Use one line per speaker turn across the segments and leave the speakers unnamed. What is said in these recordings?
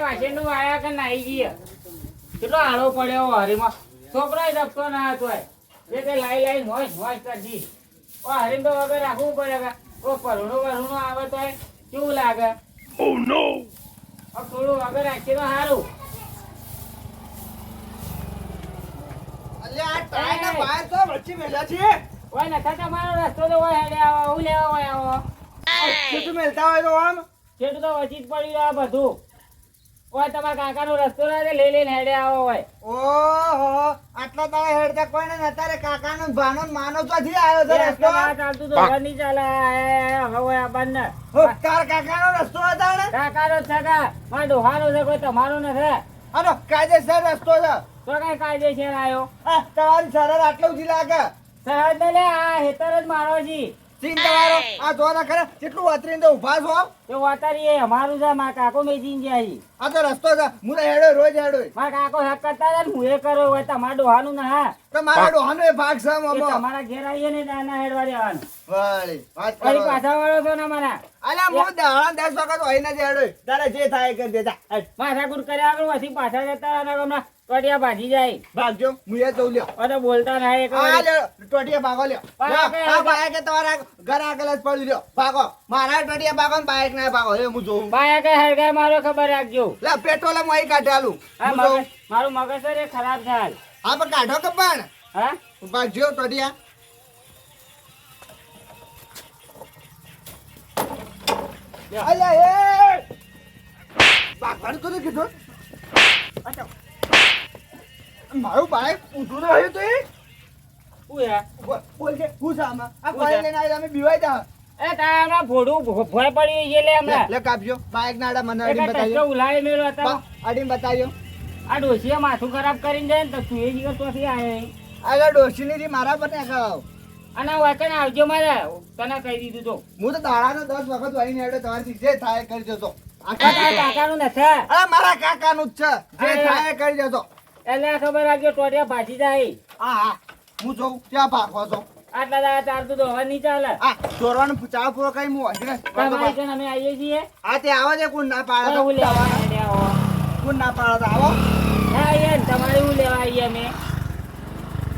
વાસણનું આયા કે નાઈ ગઈ કેટલો આળો પડ્યો હરીમાં છોકરો રખતો ના હતો એ તે લાઈ મોજ કરજી ઓ હરીમ તો વગર રાખવું પડે કે ઓ પરુણું આવે તો કેવું લાગે ઓ નો થોડું વગર રાખીએ તો સારું
અલ્યા આ ટાયરના બહાર તો વચ્ચે મેલ્યા છે
ઓય નતા તમારો રસ્તો તો હોય હેડે આવો હું લેવા હોય આવો
શું મેલતા હોય તો આમ
છેટું તો વચી જ પડી રહ્યો બધું ઓય તમારા કાકાનો રસ્તો ના લઈને હેડે આવો હોય
ઓહો આટલા તારે હેડતા કોઈને નતા રે કાકાનો ભાનો માનો ચોથી આવ્યો છે રસ્તો
ચાલતું તો ઘર નહીં ચાલે હવે આ બંને
તાર કાકાનો રસ્તો હતા ને
કાકાનો જ છે કા મારો ડોહાનો છે કોઈ તમારો નથી
આનો કાયદેસર રસ્તો છે
તો કઈ કાયદેસર આવ્યો
તમારી સરળ આટલો ઉજી લાગે
સરહદ ને લે આ હેતર જ મારો છી
ચીન તમારો આ જો ના ખરે કેટલું વાતરીને તો ઉભા છો
તો વાતારી એ અમારું છે મારા કાકો મેચીને જાય
આ તો રસ્તો છે હું તો હેડો રોજ હેડો
મારા કાકો હક કરતા હતા ને હું એ કરો હોય તમારા ડોહાનું ના હા
તમારા ડોહાનો એ ભાગ છે મામા
તમારા ઘેર આવીએ ને નાના હેડવા દેવાનું
વાળી વાત
ફરી
કરો
પાછા વાળો છો ને મારા
અલ્યા હું દાડા 10 વખત હોઈને જ હેડો તારે જે થાય કરી દેતા
માથા કુટ કર્યા આગળ પછી પાછા જતા અને હમણાં ટોટિયા ભાજી જાય
ભાગજો હું એ જઉં લ્યો
અને બોલતા ના એક
આ લ્યો ટોટિયા ભાગો લ્યો આ બાઈક કે તમારા ઘર આગળ જ પડ્યું લ્યો ભાગો મારા ટોટિયા ભાગો ને બાઈક ના ભાગો એ હું જોઉં
બાયા કઈ હરગાય મારો ખબર રાખજો
લે પેટ્રોલ હું અહીં કાઢાલું
હા મગજ મારું મગજ છે ખરાબ થાય
હા પણ કાઢો કે પણ
હા
ભાગજો ટોટિયા અલ્યા એ ભાગવાનું તો કીધું અચ્છા મારું બાઈક ઊંધું રહ્યું તો એ
ઉયા
બોલ કે હું છે આમાં આ કોઈ લઈને આવી અમે બીવાઈ જા
એ તારા ભોડું ભોય પડી છે લે હમણાં
લે કાપજો બાઈક ના આડા મને
એક
અડીને
ટચો
બતાવ્યો
ઉલાઈ મેલો હતો
અડીને બતાવ્યો
આ ડોસીએ માથું ખરાબ કરીને જાય ને તો તું એ જીવન તોથી આવે
આગળ ડોશીની રી મારા પર ને ખાવ
અને વાકણ આવજો મારે તને કહી દીધું તો
હું તો દાડાનો 10 વખત વાઈને હેડો તમારી જે થાય કરી જતો
આ તારા કાકાનું નથી
અરે મારા કાકાનું જ છે જે થાય કરી જતો
એટલે ખબર રાખજો ટોટિયા ભાજી જાય
હા હા હું જોઉં ત્યાં ભાગવા છો
આટલા દાડા ચાલતું તો હવે નહીં ચાલે
હા ચોરવાનો ચા પૂરો કરી હું વાંચીને
તમારી જોડે અમે આવીએ છીએ
હા તે આવો છે કોણ ના પાડે
હું લેવા આવો
કોણ ના પાડે તો આવો
હા આવીએ ને તમારે હું લેવા આવીએ અમે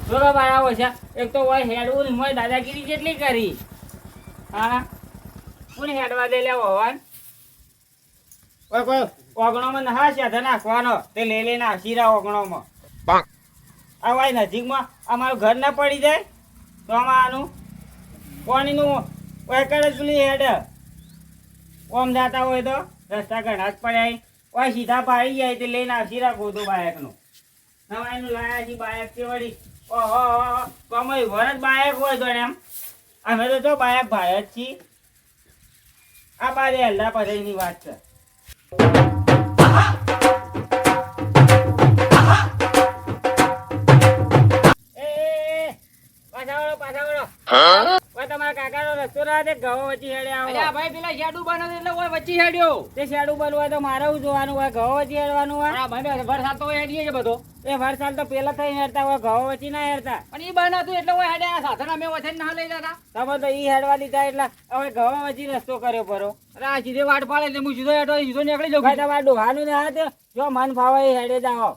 જોડો બાર આવો છે એક તો હોય હેડવું ને હોય દાદાગીરી જેટલી કરી હા કોણ હેડવા દે લેવો હોવાન કોઈ કોઈ ઓગણોમાં નહા છે નાખવાનો તે લઈ લઈને આવશી રહ્યા ઓગણોમાં આ ભાઈ નજીકમાં અમારું ઘર ના પડી જાય તો આમાં આનું પાણીનું એકડ જ પેલી હેડ ઓમ જતા હોય તો રસ્તા ઘણા જ પડ્યા ઓય સીધા પાડી જાય તે લઈને આવશી રાખો તો બાયકનું નવાઈનું લાયા છે બાયક છે વળી ઓહો કમાઈ ભર જ બાયક હોય તો એમ અમે તો જો બાયક ભાઈ જ છીએ આ બારે હલ્લા પછીની વાત છે તમારા કાકાનો રસ્તો ના દે ઘઉં વચ્ચે હેડે આવો ભાઈ પેલા શેડું બને એટલે ઓય વચ્ચે હેડ્યો તે શેડું બનવા તો મારે જોવાનું હોય ઘઉં વચ્ચે હેડવાનું હોય હા ભાઈ વરસાદ તો હેડીએ છે બધો એ વરસાદ તો પેલા થઈ હેડતા હોય ઘઉં વચ્ચે ના હેડતા પણ ઈ બનાતું એટલે ઓય હેડે આ સાધન અમે વચ્ચે ના લઈ જતા તમે તો ઈ હેડવા દીધા એટલે હવે ઘઉં વચ્ચે રસ્તો કર્યો પરો અરે આ સીધે વાટ પાડે એટલે હું સીધો નીકળી જાઉં ભાઈ તમારે ડોહાનું ના હાથે જો મન ફાવે એ હેડે જાઓ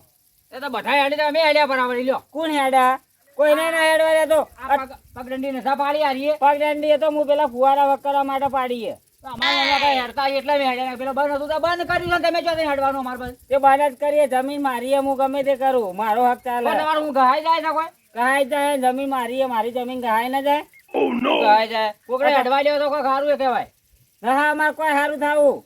એ તો બધા હેડે અમે હેડ્યા બરાબર લ્યો કોણ હેડા કોઈને ના હેડવા દે તો પગડંડી નસા પાડી આરીએ પગડંડી એ તો હું પેલા ફુવારા વકરવા માટે પાડીએ અમારે હેડતા એટલે મેં હેડ્યા પેલો બંધ હતું તો બંધ કરી લો તમે ચોથી હેડવાનું અમારે બસ એ બંધ જ કરીએ જમીન મારીએ હું ગમે તે કરું મારો હક ચાલે તમારું હું ગહાઈ જાય છે કોઈ ગહાઈ જાય જમીન મારીએ મારી જમીન ગહાઈ ના જાય ગહાઈ જાય કોકડે હેડવા દો તો કોઈ સારું એ કહેવાય હા અમારે કોઈ સારું થાવું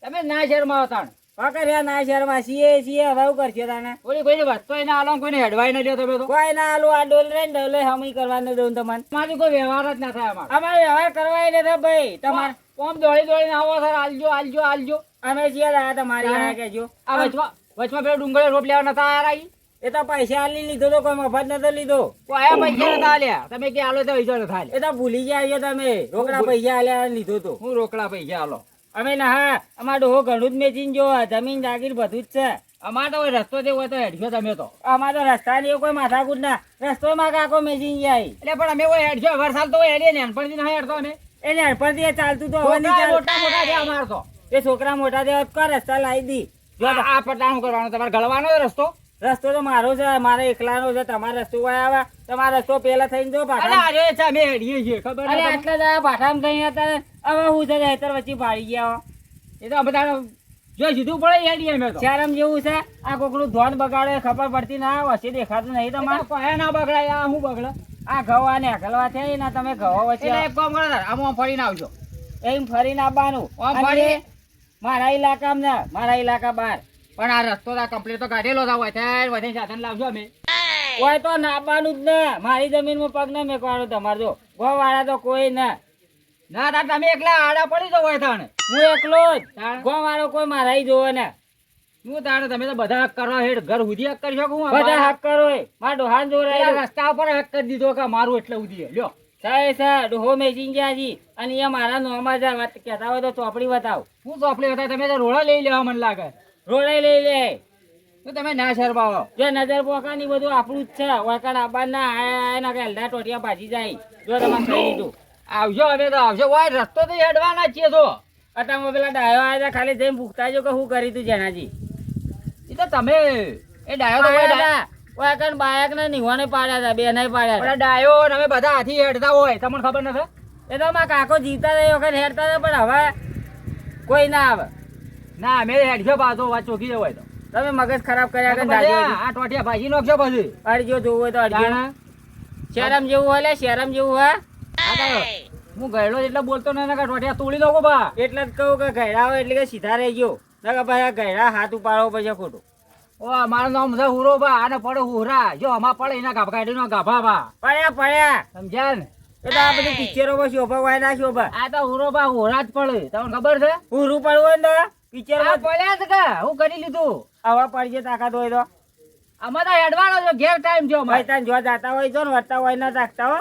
તમે ના શહેરમાં આવતા પકડ્યા ના શહેરમાં સીએ હવે કરશે તાને ઓલી કોઈ વસ્તુ ના આલો કોઈને હેડવાઈ ના લ્યો તમે તો કોઈ ના આલો આ ડોલ રે ડોલે હમી કરવાનું દઉં તમને મારી કોઈ વ્યવહાર જ ના થાય અમારે વ્યવહાર કરવાય ને તો ભાઈ તમારે કોમ દોડી દોડીને આવો સર આલજો અમે છીએ રહ્યા તમારી આ કેજો આ વચમાં પેલો ડુંગળે રોપ લેવા નતા આયા એ તો પૈસા આલી લીધો તો કોઈ મફત નતો લીધો કોઈ પૈસા નતા આલ્યા તમે કે આલો તો પૈસા નતા આલ્યા એ તો ભૂલી ગયા તમે રોકડા પૈસા આલ્યા લીધો તો હું રોકડા પૈસા આલો અમે ના અમારે ડોહો ઘણું જ મેચીને જો જમીન જાગીર બધું જ છે અમારે તો રસ્તો જેવો હોય તો હેડ્યો તમે તો અમારે તો રસ્તા ની કોઈ માથાકૂટ ના રસ્તો માં કાકો મેચીને જાય એટલે પણ અમે હેડ્યો વરસાદ તો હેડીએ ને પણ ના હેડતો અમે એ નેણપણથી ચાલતું તો હવે નહીં ચાલે મોટા મોટા છે અમારે તો એ છોકરા મોટા દેવા કર રસ્તા લાવી દી જો
આ પટા શું કરવાનો તમારે ગળવાનો રસ્તો
રસ્તો તો મારો છે, મારે એકલાનો છે. તમારો રસ્તો કોઈ આવે તમારો રસ્તો પેલા થઈને જો
અરે
પાછા
અરે છે અમે હેડીએ છીએ ખબર
અરે
નથી
આટલા દાડા ભાઠામાં થઈને હતા હવે હું છે હેતર વચ્ચે ભાડી ગયા
એ તો બધા જો સીધું પડે હેડીએ અમે તો
શરમ જેવું છે આ કોકનું ધોન બગાડે ખબર પડતી ના વચ્ચે દેખાતું નહીં તમારે
કોઈ ના બગડાય આ શું બગડે
આ ઘઉં ને અકલવા છે ને તમે ઘઉં વચ્ચે
એટલે એક કામ કરો તાર, આમાં ફરીને આવજો
એમ ફરીને આવવાનું
આમ
અને
ફરી?
મારા ઇલાકામાં ને મારા ઇલાકા બહાર
પણ આ રસ્તો તો કમ્પ્લીટ તો કાઢેલો था હોય થાય વધે સાધન લાવજો અમે
કોઈ તો નાખવાનું જ ને મારી જમીનમાં પગ ના મેકવાનું તમારે જો ગોવાળા તો કોઈ ના
ના તાર તમે એકલા આડા પડી જાવ હોય તાણે
હું એકલો જ
તાણ?
ગોવાળો કોઈ મારા જોવે ને
શું તાણે તમે તો બધા હક કરવા હેડ ઘર સુધી હક કરી શકો હું
બધા હક કરો મારા ડોહાન જોરાય
પેલા રસ્તા ઉપર હક કરી દીધો કે મારું એટલે સુધી લ્યો
સાહેબ સર ડોહો મેચિંગ ગયા છી અને અહીંયા મારા નોમાં જ વાત કહેતા હોય તો ચોપડી બતાવ
હું ચોપડી હતા તમે તો રોડા લઈ લેવા મને લાગે
રોડાઈ લઈ લે
તો તમે ના શરમાવો
જો નજર પોકાની બધું આપણું જ છે વળકડ આબાદ ના આયા કે હલડા ટોટિયા ભાજી જાય જો તમારે ખાઈ લીધું
આવજો અમે તો આવજો હોય રસ્તો તો હેડવાના જ છીએ તો
અત્યારમાં પેલા ડાયો આવ્યા હતા ખાલી જઈને પૂછતા જો કે હું કરી તું જેનાજી
એ તો તમે એ ડાયો તો હોય ડાયો.
વળકડ બાયક ને નિવાણે પાડ્યા હતા બે નહીં પાડ્યા
પેલા
હતા.
ડાયો ને અમે બધા હાથી હેડતા હોય તમને ખબર નથી
એ તો મારા કાકો જીવતા હતા એ વખત હેરતા હતા પણ હવે કોઈ ના આવે
ના અમે હેડજો પાછો વાત ચોકી જવાય હોય તો
તમે મગજ ખરાબ કર્યા કે
આ ટોટિયા ભાજી નાખજો પછી
અડજો જોવું હોય તો અડજો
જાણે.
શરમ જેવું હોય લે શરમ જેવું હોય
આ તો હું ગયેલો એટલે બોલતો ને એના કાંઈ ટોટિયા તોડી નાખો બા
એટલે જ કહું કે ગયડા હોય એટલે કે સીધા રહેજો ના કે ભાઈ આ ગયડા હાથ ઉપાડવો પછી ખોટું
ઓ મારું નામ છે હુરો બા આને પડે હુરા જો આમાં પડે એના ગાભા કાઢીનો ગાભા બા
પડ્યા
સમજ્યા ને
એ તો આ બધી પિક્ચરોમાં શોભા હોય ના શોભા
આ તો હુરો બા હુરા જ પડે તમને ખબર છે
પૂરું પડવું હોય ને પિક્ચર
આ પડ્યા છે કે હું કરી લીધું
હવા પડજે તાકાત હોય તો
આમાં તો હેડવાનો છે ઘેર ટાઈમ જો
ભાઈ તાન જો જાતા હોય જો ને વળતા હોય ના તાકતા હો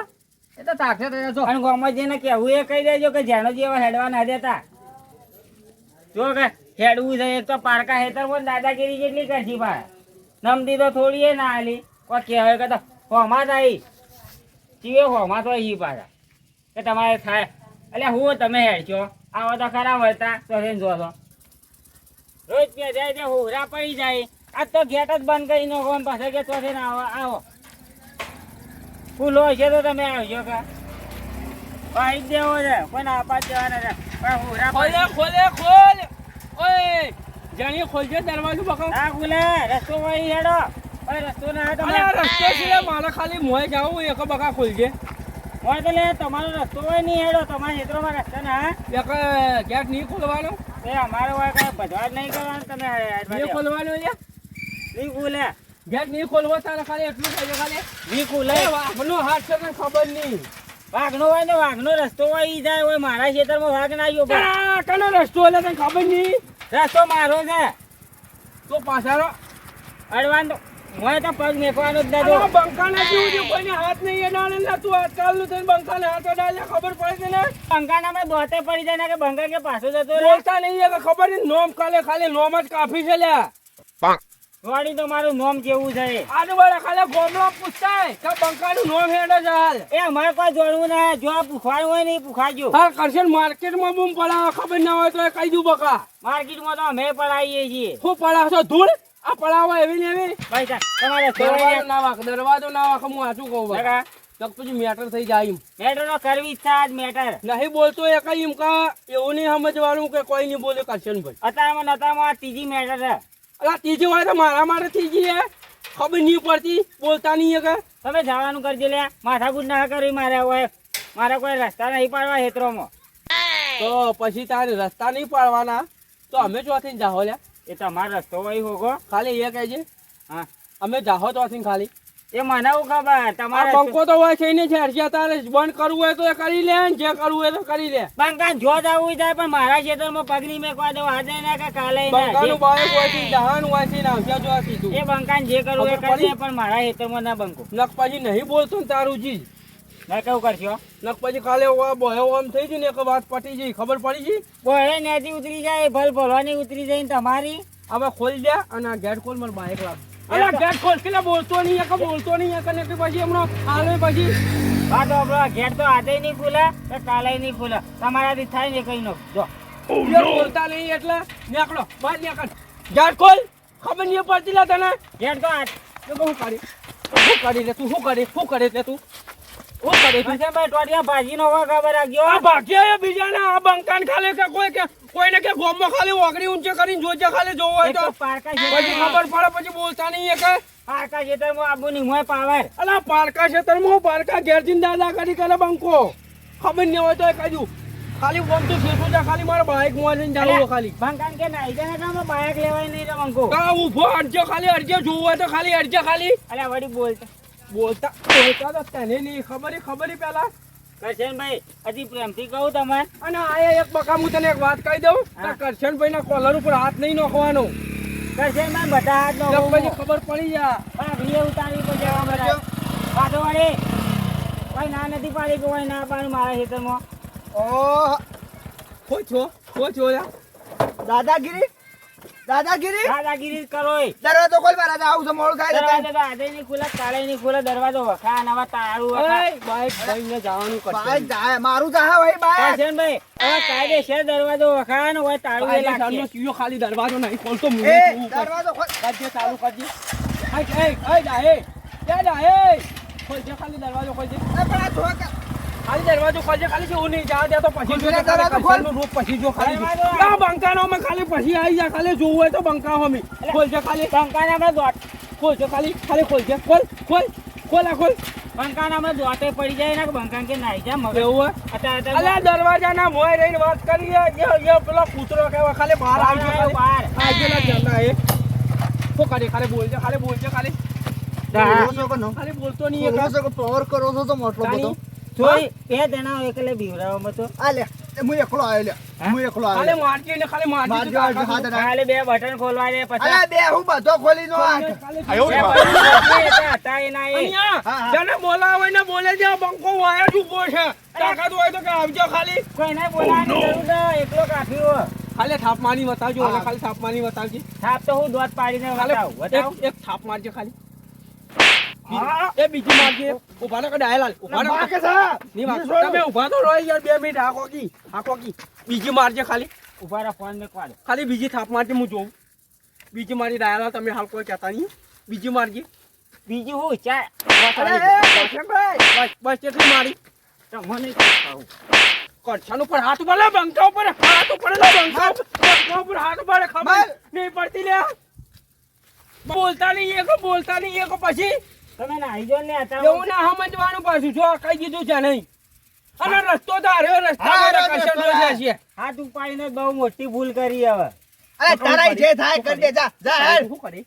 એ તો તાકશે તો જો
અને ગામમાં જઈને કેવું એ કહી દેજો કે જેનો જેવા હેડવા ના દેતા જો કે હેડવું છે એક તો પારકા હેતર પણ દાદાગીરી જેટલી કરશી પાર નમદી તો થોડી એ ના આલી કોઈ કહેવાય કે તો હોમાં થાય ચીવે હોમાં તો ઈ પાછા કે તમારે થાય એટલે હું તમે હેડશો આવો તો ખરા વળતા તો થઈને જોશો રોજ કે જાય તે હોરા પડી જાય આ તો ગેટ જ બંધ કરી નાખો ને પાછા કે તો થઈને આવો ફૂલો હશે તો તમે આવજો કા પાઈ દેવો છે કોઈ ના અપાત દેવાના છે પણ હોરા
ખોલ ઓય જાણીએ ખોલજો દરવાજો બકો
ના ખુલે રસ્તો વળી હેડો ઓય રસ્તો ના હોય
અરે આ
તમે
રસ્તો છે મારે ખાલી મોય જાવું એક બકા ખોલજે
હોય તો લે તમારો રસ્તો હોય નહીં હેડો તમારા ક્ષેત્રમાં રસ્તા ના
એક ગેટ નહીં ખોલવાનો
એ અમારે હોય કઈ બધવા જ નહીં કરવાનું તમે
નહીં ખોલવાનો છે
નહીં ખુલે
ગેટ નહીં ખોલવો તારે ખાલી એટલું કહેજો ખાલી
નહીં ખુલે
વાઘનો હાથ છે તને ખબર નહીં
વાઘનો હોય ને વાઘનો રસ્તો હોય ઈ જાય હોય મારા ક્ષેત્રમાં વાઘ ના આવ્યો પણ
કનો રસ્તો એટલે તને ખબર નહીં
રસ્તો મારો છે
તો પાછાનો
અડવાન તો હોય તો પગ મેકવાનો જ નતો
બંકાના જેવું છે કોઈને હાથ નહીં અડાડે ને તું આજકાલનું થઈને બંકાને હાથ અડાડે ખબર પડે છે ને
બંકા નામે દોતે પડી જાય ને કે બંકા કે પાછો જતો રે
બોલતા નહીં કે ખબર નહીં નોમ કાલે ખાલી નોમ જ કાફી છે લ્યા
વળી તો મારું નોમ જેવું છે
આજુબાજુ ખાલી ગોમડો પૂછતાય કે બંકાનું નોમ હેડે છે હાલ
એ અમારે કોઈ જોડવું ના જો આ પૂછવાનું હોય ને એ પૂછાજો
હા કરશે માર્કેટમાં બૂમ પડાવે ખબર ના હોય તો એ કહી દઉં બકા
માર્કેટમાં તો અમે પડાવીએ છીએ
શું પડાવે છો ધૂળ આ પડાવે એવી ને એવી
ભાઈ તમારે
દરવાજો ના વાક દરવાજો ના વાક હું સાચું કહું ભાઈ
કાકા
તો પછી મેટર થઈ જાય એમ
મેટર નો કરવી ઈચ્છા આજ મેટર
નહીં બોલતો એ કઈ એમ કા એવું નહીં સમજવાનું કે કોઈ નહીં બોલે કરશે ને ભાઈ
અત્યારમાં નતામાં આ ત્રીજી મેટર છે
અલા ત્રીજી હોય તો મારા મારે ત્રીજી હે ખબર નહીં પડતી બોલતા નહીં કે
તમે જવાનું કરજો લે માથાકૂટ ના કરી મારે હોય મારે કોઈ રસ્તા નહીં પાડવા હેતરોમાં
તો પછી તારે રસ્તા નહીં પાડવાના તો અમે ચોથી જાહો લ્યા
એ તમારો રસ્તો હોય હોગો
ખાલી એ કહેજે
હા
અમે જાહો ચોથી ખાલી
એ મને હું ખબર
આ
તમારે
બંકો તો હોય છે ને છે તારે બંધ કરવું હોય તો એ કરી લે ને જે કરવું હોય તો કરી લે
બંકા જો જવું જાય પણ મારા ક્ષેત્રમાં પગની મેકવા દો આજે ના કે કાલે ના
બંકાનું બાળક હોય છે જહાન હોય છે ને આવશે જો સીધું
એ બંકાને જે કરવું એ
ખબર
કરજે
પડી?
પણ મારા ક્ષેત્રમાં ના બંકો
નક પછી નહીં બોલતો ને તારું જી
ના કેવું કરશો
નક પછી કાલે બોયો આમ થઈ ગયું ને એક વાત પટી ગઈ ખબર પડી ગઈ
બોલે નેથી ઉતરી જાય ભલ ભલવાની ઉતરી જાય ને તમારી
હવે ખોલ દે અને આ ગેટ ખોલ મને બાઈક લાગ અલા ગેટ ખોલ કે બોલતો નહીં એક બોલતો નહીં એક ને પછી હમણાં હાલે પછી
હા તો આપણો ઘેર તો આજે નહીં ખુલે તો કાલે નહીં ખુલે તમારાથી થાય ને કઈ નો જો
એ બોલતા નહીં એટલે નીકળો બહાર નીકળ ગેટ ખોલ ખબર નહીં પડતી લે તને
ગેટ તો આ
તો શું કરી લે તું શું કરે લે તું શું કરે તું
કરશનભાઈ ટોટિયા ભાજીનો હોય ખબર રાખજો
આ ભાગ્ય બીજાને આ બંકાન ખાલે કે કોઈને કે ગોમમાં ખાલી ઓગળી ઊંચે કરીને જોજે ખાલી જોવો હોય
એક
તો
તો પારકા
પછી ખબર પડે પછી બોલતા નહીં કે
પારકા ખેતરમાં આબુની મોય પાવર
અલા પારકા ક્ષેત્રમાં પારકા ઘેર જઈને દાદા કરી કરે બંકો ખબર નહીં હોય તો એ કહેજો ખાલી ગોમ તો શેઠું છે ખાલી મારા બાઈક માં જઈને જાવ ખાલી
બંકાન કે નાઈ જાય ને બાયક લેવાય નહીં રે બંકો
કા ઊભો અડજો ખાલી અડજો જોવું હોય તો ખાલી અડજો ખાલી
અલ્યા વળી
બોલતા તો તને નહીં ખબર પેલા
કરશનભાઈ હજી પ્રેમથી કહું તમારે
અને આ એક બકા હું તને એક વાત કહી દઉં
હા.
કરશનભાઈ ના કોલર ઉપર હાથ નહીં નાખવાનો
કરશનભાઈ બધા હાથ નો
પછી ખબર પડી જા
પણ વિડીયો ઉતારવી પડશે અમારે પાછો વળી કોઈ ના નથી પાડી કે કોઈ ના પાડું મારા ખેતરમાં
ઓહ
ખો છો યાર
દાદાગીરી
દાદાગીરી કરો ય.
દરવાજો ખોલ મારા આજે આવું છે મોડું થાય છે
દરવાજો તો આજે નહીં ખુલે કાલે નહીં ખુલે દરવાજો વખા નવા તાળું વખા
એ બાઈક ભાઈને જવાનું
ભાઈ
કરશે
જાય મારું જા ભાઈ બાય
કરશનભાઈ હવે કાયદેસર દરવાજો વખા ને હોય તાળું એ લાગશે.
કીયો ખાલી દરવાજો નહીં ખોલતો
એ
મું
દરવાજો ખોલ
કરજે ચાલુ કરજે એ ડાહે ખોલજે ખાલી દરવાજો ખોલજે
એ પણ આ ધોકા
ખાલી દરવાજો ખોલજે ખાલી છે હું નહીં જા દે તો પછી જો
ખોલ દરવાજો ખોલ.
રૂપ પછી જો ખાલી
દરવાજો.
ના બંકાનો અમે ખાલી પછી આવી જા ખાલી જોવું હોય તો બંકા અમે ખોલજે ખાલી
બંકાને અમે દોટ
ખોલજે ખાલી ખોલજે ખોલ
બંકાને અમે દોટે પડી જાય ને કે બંકાને કે નાઈ જા મગજ
એવું હોય
અત્યારે
અલ્યા દરવાજાના મોય રહીને વાત કરીએ જે પેલો કૂતરો કહેવા ખાલી બહાર આવી ગયો
બહાર.
આજેલા જના એ શું કરે ખાલી બોલજે ખાલી
બોલો છો કે નો
ખાલી બોલતો નહીં
બોલો છો કે પાવર કરો છો તો મતલબ બધો
જોઈ બે જણા એકલે બીવરાવમાં તો
આ લે હું એકલો આવ્યો લે હું એકલો
ખાલી
આવ્યો
મારજે ને ખાલી
મારજો,
મારજે
મારજો, હાથ ના.
ખાલી બે બટન ખોલવા દે પછી
અલા બે હું બધો ખોલી નો આઠ
બે બટન ખોલવી એટલે હટાય ના એ.
અહીંયા
હા, હા.
જેને બોલાવે ને બોલે છે બંકો વાયા જ ઉભો છે તાકાત હોય તો કે આવજો ખાલી
કોઈને બોલાવવાની જરૂર નહીં, એકલો કાફી હો.
ખાલી થાપ મારી બતાવજો
હા.
અને ખાલી થાપ મારી બતાવજે
થાપ તો હું દોત પાડીને બતાવું. બતાવું?
એક થાપ મારજે ખાલી એ બીજી મારજે ઉભા રહો ડાયલાલ ઉભા રહો
માકે સા
ની વાત તમે ઉભા તો રહો યાર 2 મિનિટ આખો કી બીજી મારજે ખાલી
ઉભા રહો, ફોન મેં પાડો.
ખાલી બીજી થાપ મારજે હું જોઉં બીજી મારી ડાયલાલ તમે હાલ કોઈ કહેતા નહીં બીજી મારજે
બીજું હું ચા
અરે એ કરશનભાઈ
બસ એટલી મારી
તમને કહું.
કરછાનું પર હાથ ઉપર લે બંકા ઉપર હાથ ઉપર લે બંકા ઉપર હાથ ઉપર ખબર નહીં પડતી લે બોલતા નહીં એક પછી
તમે નાહી જો ને હતા
એવું ના સમજવાનું પાછું જો કઈ દીધું છે નહીં અને રસ્તો તો હાર્યો
હા,
રસ્તા
રસ્તો
કશન છે
હાથ ઉપાડીને બહુ મોટી ભૂલ કરી હવે.
અરે તારાય જે થાય કરી દે જા હેડ
શું કરી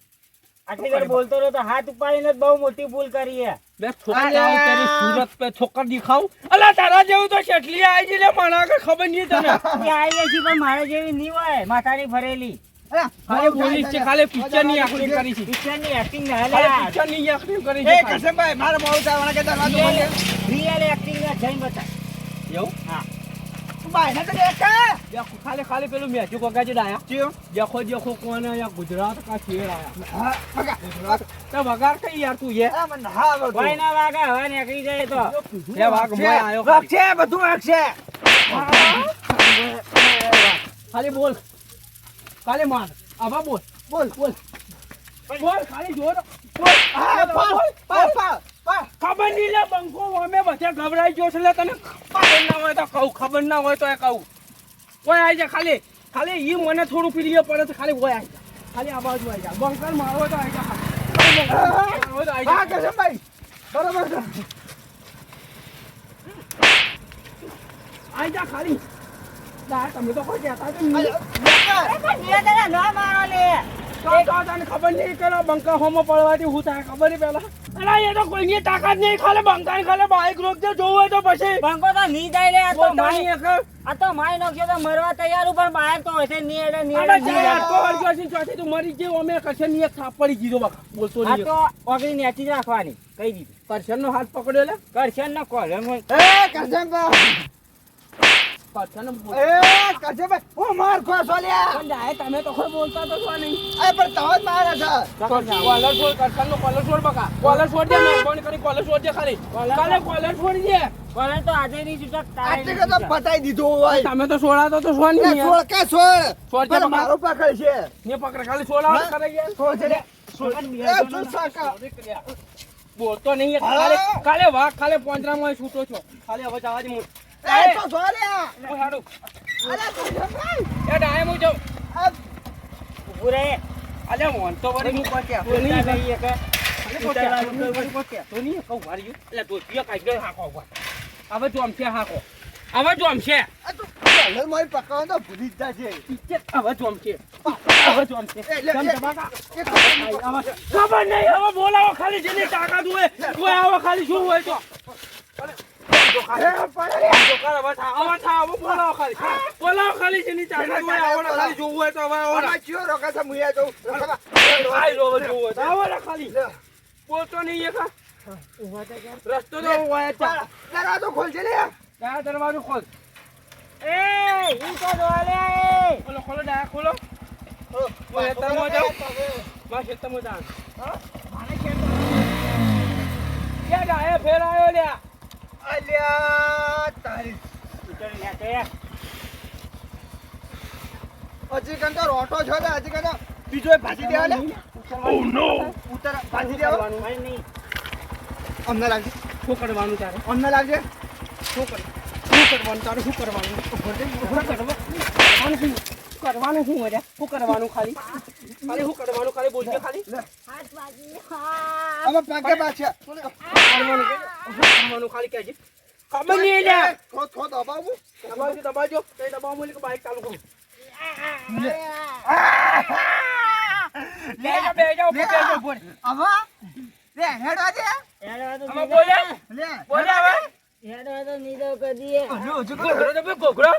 આટલી વાર બોલતો રહ્યો તો હાથ ઉપાડીને જ બહુ મોટી ભૂલ કરી હે.
બે ઠોકર આવું તેરી સુરત પે ઠોકર દિખાઉં અલા તારા જેવું તો શેટલી આવી છે લે મને આગળ ખબર નહીં તને
એ આવી છે પણ મારા જેવી નહીં હોય માથાની ફરેલી.
અરે
ખાલી પોલીસ છે ખાલી પિક્ચર ની એક્ટિંગ કરી છે
પિક્ચરની એક્ટિંગ
ખાલી પિક્ચર ની એક્ટિંગ કરી છે
એ કરશનભાઈ મારે મોડું થવાના કે દરવાજો ખોલ દે
રિયલ એક્ટિંગ જઈને બતા.
એવું
હા
ભાઈ ને તો દેખા
દેખો ખાલી પેલું મેચું કોકા જે ડાયા
જીઓ
દેખો કોને યા ગુજરાત કા શેર આયા
હા બગા
તો વગાર કઈ યાર તું એ
આ મને હા બધું
કોઈ ના વાગે હવે નીકળી જાય તો
એ વાગ મોય આયો
વાગ છે બધું વાગ છે
ખાલી બોલ ખાલી માર આવા બોલ બોલ ખાલી જોર બોલ
હા પાલ
ખબર નહીં લે બંકો અમે બધે ગભરાઈ ગયો છે લે તને ખબર ના હોય તો કહું ખબર ના હોય તો એ કહું કોઈ આવી જા ખાલી ઈ મને થોડું પીલીએ પડે તો ખાલી કોઈ આવી જા ખાલી આ બાજુ આવી જા બંકર મારો હોય તો આવી જા ખાલી
હા કરશનભાઈ બરાબર છે
આવી જા ખાલી દા તમે તો કોઈ કહેતા જ નહીં તને ખબર નહીં કરો બંકા હોમો પડવાથી હું થાય ખબર નહીં પેલા અલા એ તો કોઈની તાકાત નહીં ખાલે બંકા ખાલે બાઈક રોકજે જોવું હોય તો પછી
બંકો તો નહીં જાય લે આ તો
પોતાની
માય
એક
આ તો માય નોખ્યો તો મરવા તૈયાર ઉપર બહાર તો હશે નીડે
અરે
નીડે
ચાલ આટકો હરગ્યો છે ચોથી તું મરી જે અમે કશે ની એક થાપ પડી ગયો બકા બોલતો
આ
નહીં
તો ઓગળી નેચી જ રાખવાની કહી દીધું
કરશન નો હાથ પકડ્યો લે
કરશન ન કોલ
એ કરશનભાઈ
કરશનને બોલ.
એ કરશનભાઈ હું માર ખો સોલ્યા
પણ ડાયરેક્ટ તમે તો કોઈ બોલતા તો છો નહીં.
એ પણ તમે જ મારા છે
કોલર છોડ, કરશનનો કોલર છોડ બકા. કોલર છોડ દે, મહેરબાની કરી કોલર છોડ દે ખાલી. કાલે કોલર છોડી દે.
કોલર તો આજે નહીં છૂટક
આટલી કે તો પતાઈ દીધું હોય
તમે તો છોડાતો તો છો નહીં યાર.
છોડ કે છોડ
છોડ દે
પણ
બકા.
મારો પકડ છે
ને પકડ ખાલી છોડાવ કરે યાર.
છોડ છે લે. એ છોડ સાકા
બોલતો નહીં યાર. કાલે વાઘ ખાલે પોંજરામાં છૂટો છો. ખાલી હવે જવા દે હું.
એ તો સોલ્યા
હું હાડું.
અરે કરશનભાઈ
એ ડાય હું જાઉં.
આ
ઊભું રહે.
અલ્યા મોન તો વળી હું પક્યા. તો નહીં ગઈ કે. તો નહીં કહું વારી ગયું. એટલે તો પીએ કાઢી ગયો હાકો ઉપર. હવે જોમ છે હાકો. હવે જોમ છે.
આ તો કલર મોય પકડવાનો તો ભૂલી જ જાશે
હવે જોમ છે. હવે જોમ છે. કેમ ધમાકા?
એ ખબર
ખબર નહીં. હવે બોલાવો ખાલી જેની તાકાત હોય. કોઈ આવો ખાલી શું હોય તો. બોલાવો ખાલી જેની તાકાત હોય. આવો ખાલી જોવું હોય તો હવે આવો.
આમાં ચિયો રોકા છે મુયા જો
આઈ લો જોવું હોય તો આવો ને ખાલી. બોલતો નહીં એકા. રસ્તો તો હોય જ છે.
દરવાજો ખોલજે લે
કયા દરવાજો ખોલ.
એ ઈ તો ડોલે એ.
ખોલો ખોલો ડાયા ખોલો. ઓય ખેતરમાં જાઓ. માં ખેતરમાં જાઓ. ક્યાં ડાયા ફેર આવ્યો લ્યા.
અલ્યા તારી
ઉતરી લે તે.
હજી કંતો રોટો છો ને હજી કંતો બીજો ભાજી દેવા લે
Oh no.
ઉતર ભાજી દેવા
ભાઈ નહીં.
અમને લાગશે
શું કરવાનું તારે?
અમને લાગશે
શું કરવાનું તારે? શું કરવાનું? કરવાનું શું હોય? શું કરવાનું ખાલી? ખાલી શું કરવાનું? ખાલી બોલજે ખાલી.
હાથ બાજી. હા.
અમે પાકે પાછા
કરવાનું કે? શું કરવાનું ખાલી કહેજે. ખબર નહીં લ્યા.
થો દબાવું
દબાવજો. કઈ દબાવ મૂકી બાઈક ચાલુ કરું. બેજો.
આવા લે હેડવા દે
હેડવા તો
આમાં
નીચે.
બોલ્યા?
લે
બોલ્યા હવે?
હેડવા તો નીચે કરીએ.
હજુ હજુ
ઘોઘરો તો બે ઘોઘરો.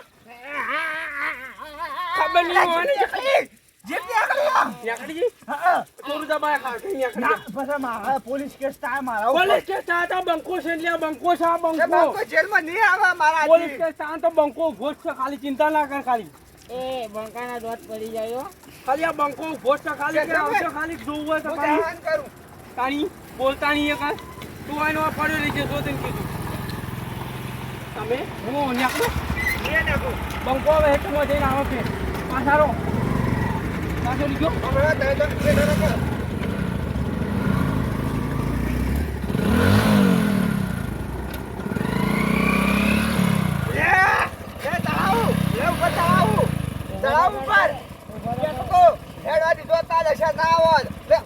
ખબર નહીં હોવાની છે ખાલી.
જેટલી આગળ
નેકડી જી. થોડું દબાયા ખા. કઈ નેકડી
ના
જા.
પછી મારા પોલીસ કેસ થાય મારા
પોલીસ કેસ ચાહતા બંકો છે એટલે બંકો છે આ
એ
બંકો.
બાપુ જેલમાં નહીં આવે મારા
પોલીસ કેસ ચાહતા બંકો ઉભો જ છે ખાલી ચિંતા ના કર ખાલી.
એ બંકાના દોત પડી જાય હો.
ખાલી આ બંકો ઉભો જ છે ખાલી કે આવશે ખાલી જોવું હોય તો
હું
ખાલી.
જહાન કરું
તાણી બોલતા નહીં એ કાંઈ. તું આનો આ પડ્યો રહી જશો તેને કીધું. તમે હું નેકડો. બંકો હવે હેઠમાં જઈને આવે છે. પાછારો. પાછો લીધો.
હમણાં તને તો ઉભે ન રાખો. લે તળાવ લે ઉપર તળાવ ઉપર હેડવા દીધો તાર હશે ના આવત લે